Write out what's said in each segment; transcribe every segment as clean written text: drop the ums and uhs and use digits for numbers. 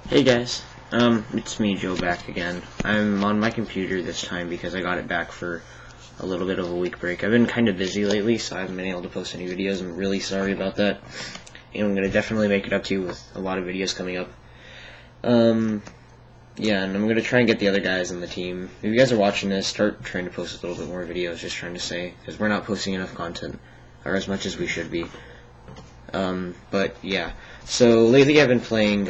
Hey guys, it's me, Joe, back again. I'm on my computer this time because I got it back for a little bit of a week break. I've been kind of busy lately, so I haven't been able to post any videos. I'm really sorry about that. And I'm gonna definitely make it up to you with a lot of videos coming up. Yeah, and I'm gonna try and get the other guys on the team. If you guys are watching this, start trying to post a little bit more videos, just trying to say, because we're not posting enough content, or as much as we should be. But yeah, so lately I've been playing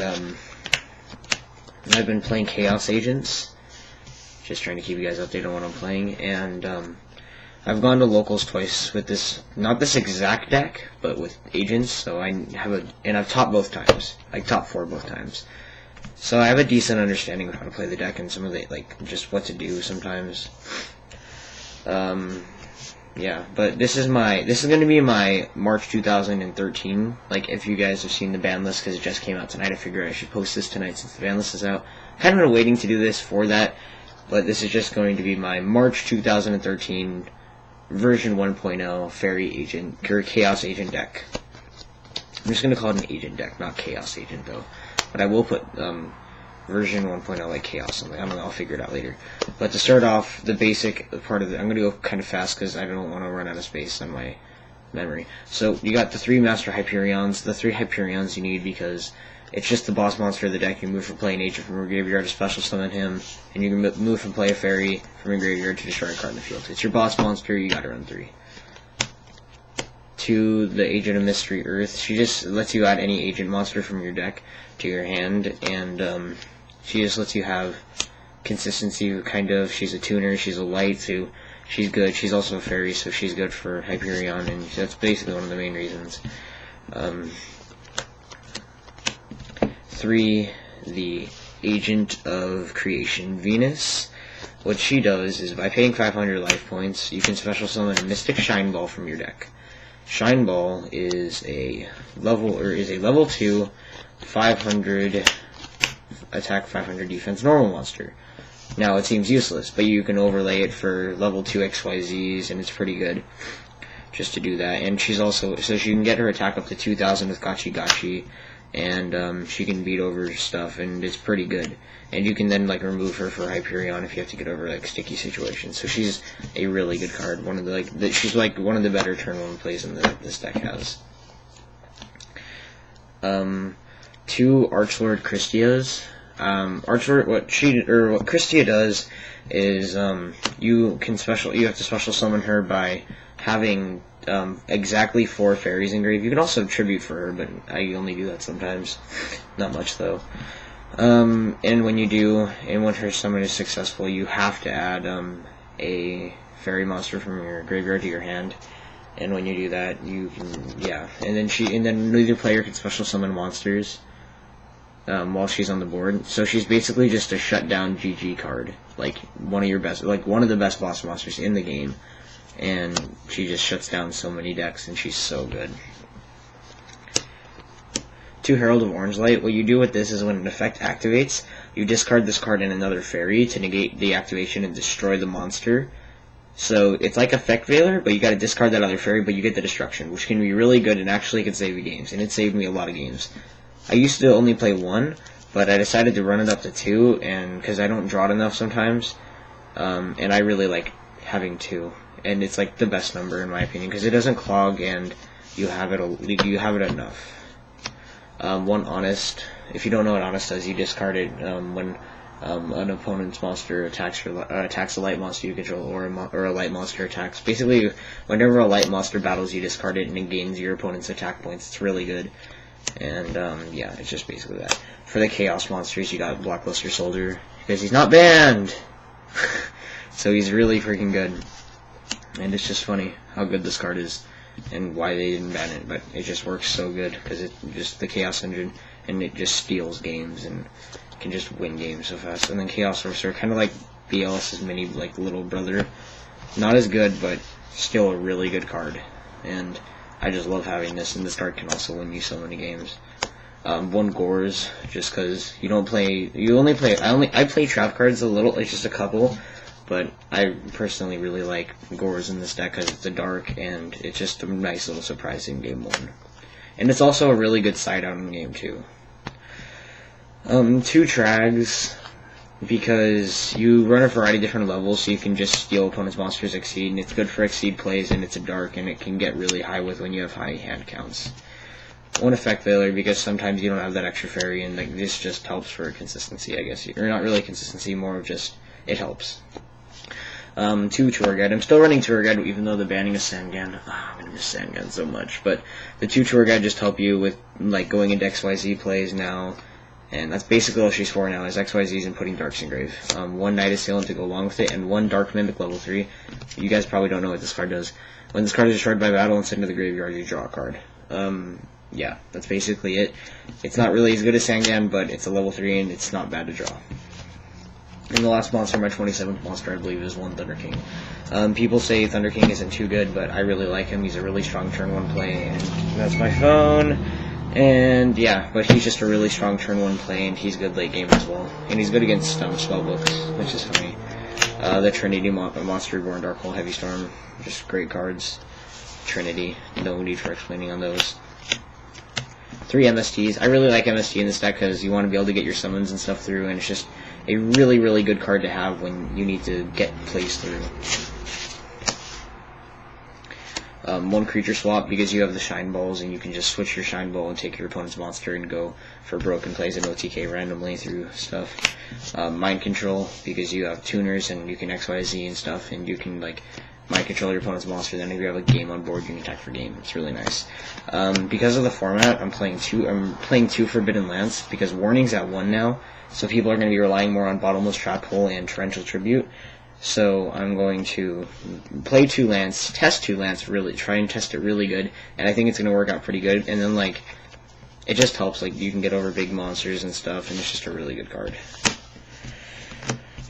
Chaos Agents, just trying to keep you guys updated on what I'm playing, and I've gone to locals twice with this, not this exact deck, but with Agents, so and I've topped both times, like top 4 both times. So I have a decent understanding of how to play the deck and some of the, just what to do sometimes. Yeah, but this is going to be my March 2013, if you guys have seen the ban list, because it just came out tonight. I figured I should post this tonight since the ban list is out. Kind of been waiting to do this for that, but this is just going to be my March 2013 version 1.0 Fairy Agent, or Chaos Agent deck. I'm just going to call it an Agent deck, not Chaos Agent, though. But I will put, version 1.0 like Chaos. I don't know, I'll figure it out later. But to start off, the basic part of it, I'm going to go kind of fast because I don't want to run out of space on my memory. So you got the 3 Master Hyperions. The 3 Hyperions you need because it's just the boss monster of the deck. You move from play an agent from your graveyard to special summon him, and you can move from play a fairy from your graveyard to destroy a card in the field. It's your boss monster, you gotta run 3. To the Agent of Mystery Earth, she just lets you add any agent monster from your deck to your hand, and she just lets you have consistency, kind of. She's a tuner, she's a light, so she's good. She's also a fairy, so she's good for Hyperion, and that's basically one of the main reasons. 3, the Agent of Creation, Venus. What she does is, by paying 500 life points, you can special summon a Mystic Shine Ball from your deck. Shine Ball is a level 2, 500 attack, 500 defense normal monster. Now it seems useless, but you can overlay it for level 2 XYZs, and it's pretty good just to do that. And she's also, so she can get her attack up to 2,000 with Gachi Gachi, and she can beat over stuff, and it's pretty good. And you can then remove her for Hyperion if you have to get over sticky situations. So she's a really good card. One of the she's one of the better turn 1 plays in this deck has. 2 Archlord Christias. Archlord, what Christia does is you have to special summon her by having exactly 4 fairies engraved. You can also tribute for her, but I only do that sometimes. Not much though. And when you do, and when her summon is successful, you have to add a fairy monster from your graveyard to your hand. And when you do that, you can, yeah. And then neither player can special summon monsters while she's on the board. So she's basically just a shutdown GG card, one of the best boss monsters in the game. And she just shuts down so many decks, and she's so good. 2 Herald of Orange Light. What you do with this is when an effect activates, you discard this card and another fairy to negate the activation and destroy the monster. So it's like Effect Veiler, but you gotta discard that other fairy, but you get the destruction, which can be really good and actually can save you games, and it saved me a lot of games. I used to only play 1, but I decided to run it up to 2, and because I don't draw it enough sometimes, and I really like having 2, and it's the best number in my opinion, because it doesn't clog, and you have it enough. 1 Honest. If you don't know what Honest does, you discard it when an opponent's monster attacks a light monster you control, or a light monster attacks. Basically, whenever a light monster battles, you discard it and it gains your opponent's attack points. It's really good. And yeah, it's just basically that. For the Chaos monsters, you got Blockbuster Soldier, because he's not banned! So he's really freaking good. And it's just funny how good this card is, and why they didn't ban it, but it just works so good, because it's just the Chaos Engine, and it just steals games, and can just win games so fast. And then Chaos Sorcerer, kind of like BLS's mini, little brother. Not as good, but still a really good card. And I just love having this, and this card can also win you so many games. 1 Gores, just because I play trap cards a little, just a couple, but I personally really like Gores in this deck because it's a dark, and it's just a nice little surprise in game 1. And it's also a really good side out in game 2. Two Trags, because you run a variety of different levels, so you can just steal opponent's monsters Exceed, and it's good for Exceed plays, and it's a dark, and it can get really high with when you have high hand counts. One Effect Veiler, because sometimes you don't have that extra fairy, and like, this just helps for consistency, I guess. Or not really consistency, more of just, it helps. Two Tour Guide. I'm still running Tour Guide, even though the banning of Sangan. I'm gonna miss Sangan so much. But the two Tour Guide just help you with like going into XYZ plays now, and that's basically all she's for now, is XYZs and putting Darks in grave. One Night Assailant to go along with it, and one Dark Mimic level 3. You guys probably don't know what this card does. When this card is destroyed by battle and sent to the graveyard, you draw a card. Yeah, that's basically it. It's not really as good as Sangan, but it's a level 3 and it's not bad to draw. And the last monster, my 27th monster, I believe, is one Thunder King. People say Thunder King isn't too good, but I really like him. He's a really strong turn 1 play, and that's my phone. And yeah, but he's just a really strong turn 1 play, and he's good late game as well. And he's good against spellbooks, which is funny. The Trinity Monster Reborn, Darkhold, Heavy Storm, just great cards. Trinity, no need for explaining on those. 3 MSTs. I really like MST in this deck because you want to be able to get your summons and stuff through, and it's just a really, really good card to have when you need to get plays through. One Creature Swap, because you have the Shine Balls, and you can just switch your Shine Ball and take your opponent's monster and go for broken plays and OTK randomly through stuff. Mind Control, because you have tuners and you can XYZ and stuff, and you can like mind control your opponent's monster, then if you have a game on board, you can attack for game. It's really nice. Because of the format, I'm playing two Forbidden Lance, because Warning's at 1 now, so people are going to be relying more on Bottomless Trap Hole and Torrential Tribute. So I'm going to play 2 Lance, test 2 Lance, really try and test it really good, and I think it's going to work out pretty good. And then like, it just helps, like you can get over big monsters and stuff, and it's just a really good card.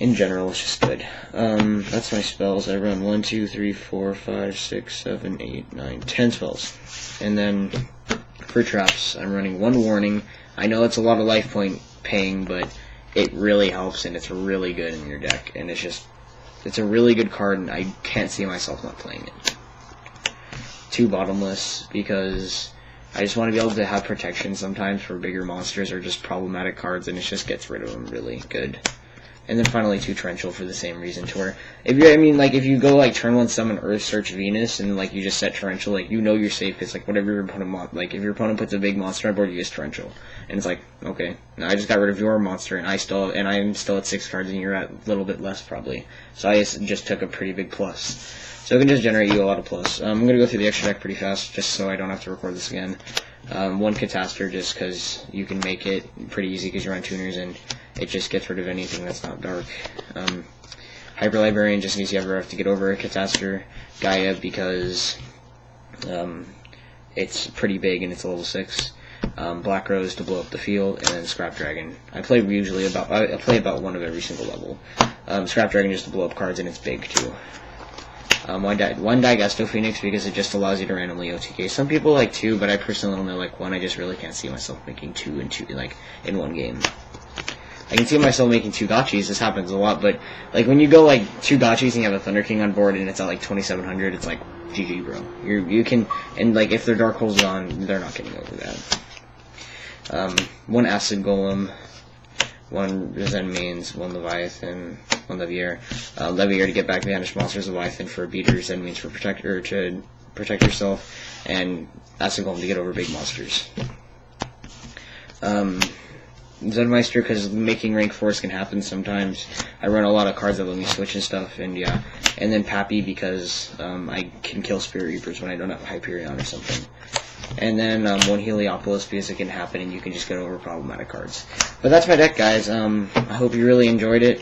In general, it's just good. That's my spells. I run 1, 2, 3, 4, 5, 6, 7, 8, 9, 10 spells. And then for traps, I'm running 1 Warning. I know it's a lot of life point paying, but it really helps, and it's really good in your deck. And it's a really good card, and I can't see myself not playing it. 2 Bottomless, because I just want to be able to have protection sometimes for bigger monsters or just problematic cards, and it just gets rid of them really good. And then finally 2 Torrential for the same reason, to where if you go like turn 1 summon Earth, search Venus, and like you just set Torrential, like you know you're safe, because like whatever your opponent like if your opponent puts a big monster on board, you just Torrential, and it's like, okay, now I just got rid of your monster, and I'm still at 6 cards, and you're at a little bit less probably, so I just took a pretty big plus. So it can just generate you a lot of plus. I'm gonna go through the extra deck pretty fast, just so I don't have to record this again. 1 Catastor, just because you can make it pretty easy because you're on tuners, and it just gets rid of anything that's not dark. Hyper Librarian, just in case you ever have to get over a Catastor. Gaia, because it's pretty big and it's a level 6. Black Rose to blow up the field, and then Scrap Dragon. I play about 1 of every single level. Scrap Dragon just to blow up cards, and it's big too. 1 Digesto Phoenix, because it just allows you to randomly OTK. Some people like 2, but I personally only like 1. I just really can't see myself making 2 in 1 game. I can see myself making 2 gotchis. This happens a lot, but like when you go like 2 gotchis and you have a Thunder King on board and it's at like 2,700, it's like GG, bro. You can, and like if their Dark Hole's on, they're not getting over that. 1 Acid Golem, 1 Zen Mains, 1 Leviathan, 1 Levier. Levier to get back banished monsters, Leviathan for beaters, Zen Mains for to protect yourself, and Acid Golem to get over big monsters. Zenmeister, because making rank 4s can happen sometimes. I run a lot of cards that let me switch and stuff, and yeah. And then Pappy, because I can kill Spirit Reapers when I don't have Hyperion or something. And then 1 Heliopolis, because it can happen and you can just get over problematic cards. But that's my deck, guys. I hope you really enjoyed it.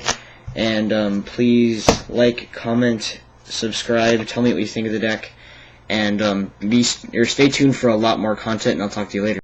And please like, comment, subscribe, tell me what you think of the deck. And stay tuned for a lot more content, and I'll talk to you later.